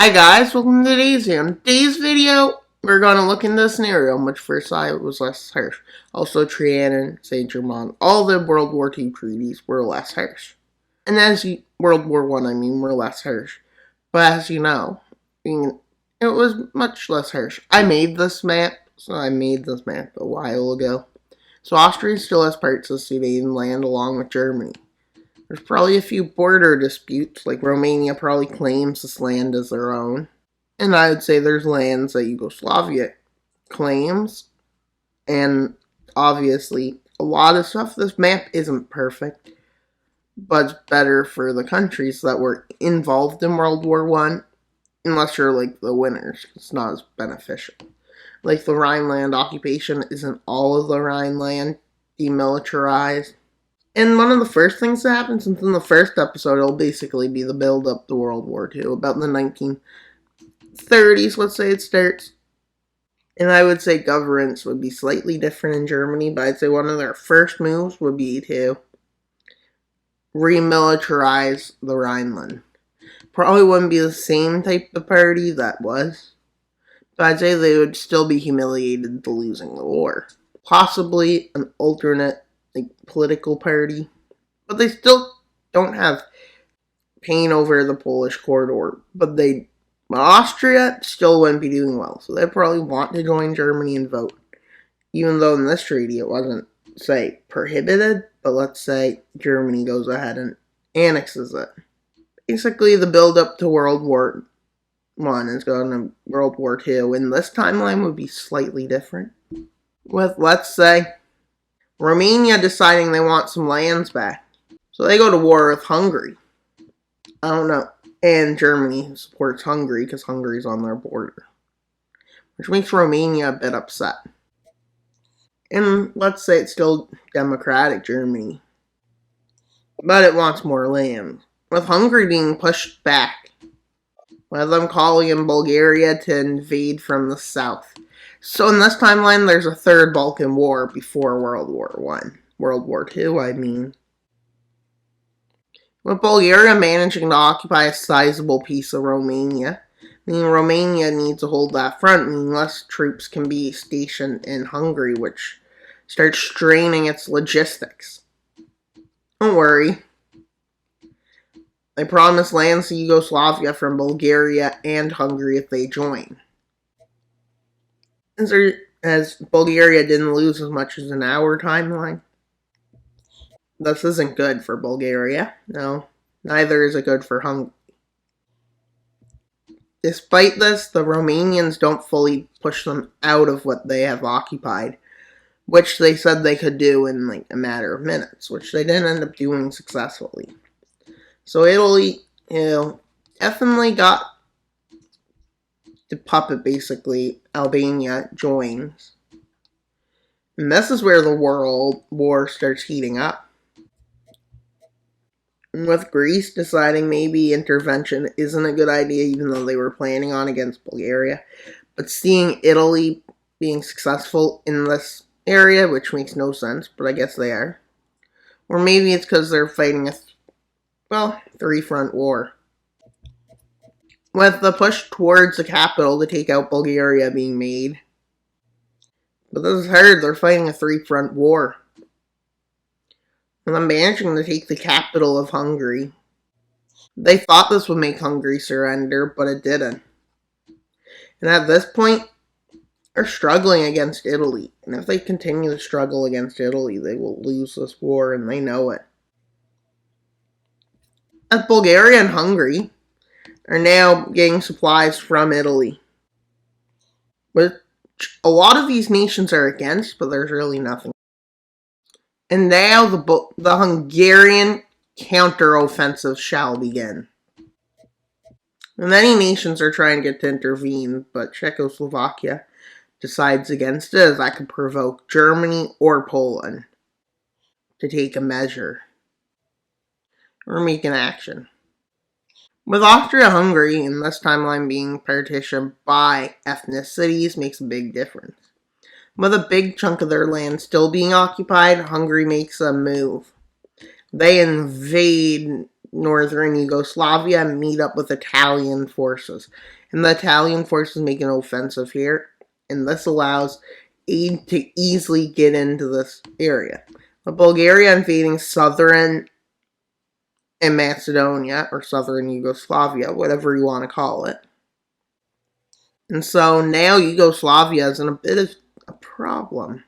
Hi guys, welcome to today's video. In today's video, we're going to look into a scenario in which Versailles was less harsh. Also, Trianon, Saint-Germain, all the World War II treaties were less harsh. And World War I, were less harsh. But as you know, it was much less harsh. I made this map a while ago. So Austria still has parts of Sudan land along with Germany. There's probably a few border disputes, like Romania probably claims this land as their own. And I would say there's lands that Yugoslavia claims. And obviously, a lot of stuff. This map isn't perfect, but it's better for the countries that were involved in World War I, unless you're like the winners. It's not as beneficial. Like the Rhineland occupation isn't all of the Rhineland demilitarized. And one of the first things that happens within the first episode, it'll basically be the build-up to World War II. About the 1930s, let's say it starts. And I would say governance would be slightly different in Germany, but I'd say one of their first moves would be to remilitarize the Rhineland. Probably wouldn't be the same type of party that was, but I'd say they would still be humiliated to losing the war. Possibly an alternate political party, but they still don't have pain over the Polish corridor. But Austria still wouldn't be doing well, so they probably want to join Germany and vote. Even though in this treaty it wasn't, say, prohibited, but let's say Germany goes ahead and annexes it. Basically, the build-up to World War I is going to World War II, and this timeline would be slightly different. With, let's say, Romania deciding they want some lands back. So they go to war with Hungary. I don't know. And Germany supports Hungary because Hungary's on their border. Which makes Romania a bit upset. And let's say it's still democratic Germany. But it wants more land. With Hungary being pushed back. With them calling in Bulgaria to invade from the south. So in this timeline, there's a third Balkan War before World War I. World War II, I mean. With Bulgaria managing to occupy a sizable piece of Romania, meaning Romania needs to hold that front, meaning less troops can be stationed in Hungary, which starts straining its logistics. Don't worry. They promise lands to Yugoslavia from Bulgaria and Hungary if they join. As Bulgaria didn't lose as much as an hour timeline. This isn't good for Bulgaria. No, neither is it good for Hungary. Despite this, the Romanians don't fully push them out of what they have occupied, which they said they could do in a matter of minutes, which they didn't end up doing successfully. So Italy, definitely got the puppet, basically. Albania joins. And this is where the world war starts heating up. And with Greece deciding maybe intervention isn't a good idea, even though they were planning on against Bulgaria. But seeing Italy being successful in this area, which makes no sense, but I guess they are. Or maybe it's because they're fighting a three-front war. With the push towards the capital to take out Bulgaria being made. But this is hard, they're fighting a three-front war. And they're managing to take the capital of Hungary. They thought this would make Hungary surrender, but it didn't. And at this point, they're struggling against Italy. And if they continue to struggle against Italy, they will lose this war, and they know it. As Bulgaria and Hungary are now getting supplies from Italy, which a lot of these nations are against, but there's really nothing. And now the Hungarian counteroffensive shall begin. And many nations are trying to get to intervene, but Czechoslovakia decides against it, as that could provoke Germany or Poland to take a measure or make an action. With Austria-Hungary in this timeline being partitioned by ethnicities makes a big difference. With a big chunk of their land still being occupied, Hungary makes a move. They invade northern Yugoslavia and meet up with Italian forces. And the Italian forces make an offensive here, and this allows aid to easily get into this area. But Bulgaria invading southern and Macedonia, or southern Yugoslavia, whatever you want to call it. And so now Yugoslavia is in a bit of a problem.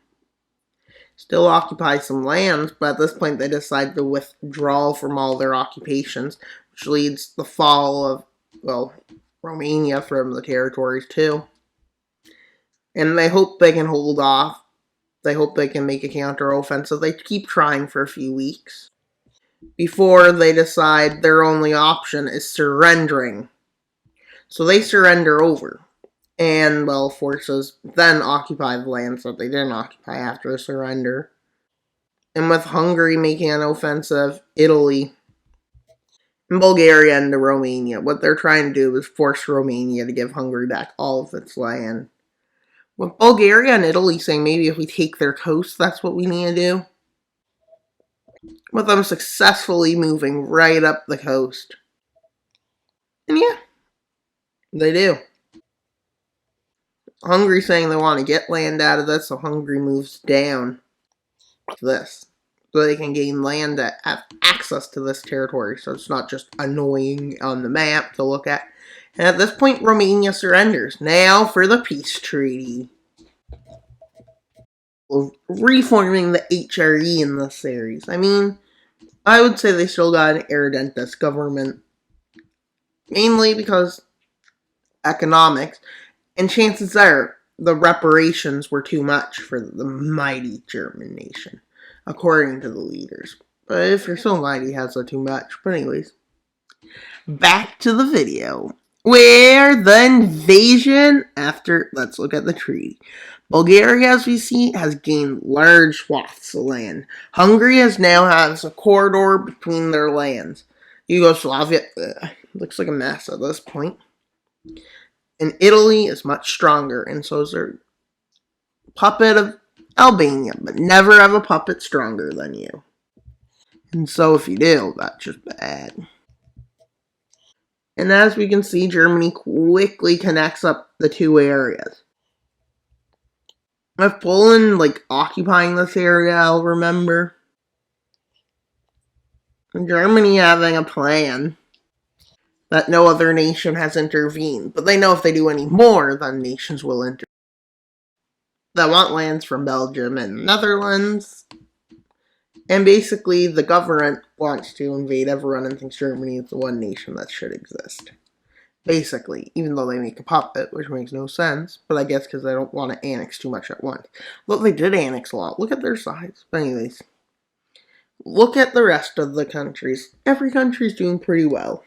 Still occupy some lands, but at this point they decide to withdraw from all their occupations, which leads to the fall of, well, Romania from the territories too. And they hope they can hold off. They hope they can make a counteroffensive. They keep trying for a few weeks before they decide their only option is surrendering. So they surrender over. And, well, forces then occupy the lands that they didn't occupy after the surrender. And with Hungary making an offensive, Italy, and Bulgaria into Romania, what they're trying to do is force Romania to give Hungary back all of its land. With Bulgaria and Italy saying maybe if we take their coast, that's what we need to do. With them successfully moving right up the coast. And yeah, they do. Hungary saying they want to get land out of this, so Hungary moves down to this. So they can gain land to have access to this territory, so it's not just annoying on the map to look at. And at this point, Romania surrenders. Now for the peace treaty. Reforming the HRE in this series. I mean, I would say they still got an irredentist government. Mainly because economics. And chances are, the reparations were too much for the mighty German nation, according to the leaders. But if you're so mighty, has too much. But anyways, back to the video. Where the invasion after, let's look at the treaty. Bulgaria, as we see, has gained large swaths of land. Hungary now has a corridor between their lands. Yugoslavia looks like a mess at this point. And Italy is much stronger, and so is their puppet of Albania, but never have a puppet stronger than you. And so if you do, that's just bad. And as we can see, Germany quickly connects up the two areas. With Poland, occupying this area, I'll remember. And Germany having a plan that no other nation has intervened. But they know if they do any more, then nations will intervene. They want lands from Belgium and Netherlands. And basically, the government wants to invade everyone and thinks Germany is the one nation that should exist. Basically, even though they make a puppet, which makes no sense. But I guess because they don't want to annex too much at once. Look, they did annex a lot. Look at their size. But anyways, look at the rest of the countries. Every country's doing pretty well,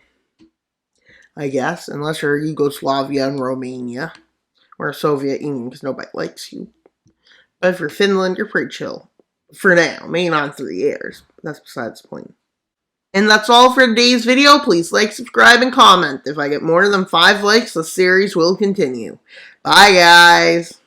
I guess, unless you're Yugoslavia and Romania, or Soviet Union, because nobody likes you. But if you're Finland, you're pretty chill. For now, maybe not in 3 years. That's besides the point. And that's all for today's video. Please like, subscribe, and comment. If I get more than 5 likes, the series will continue. Bye, guys!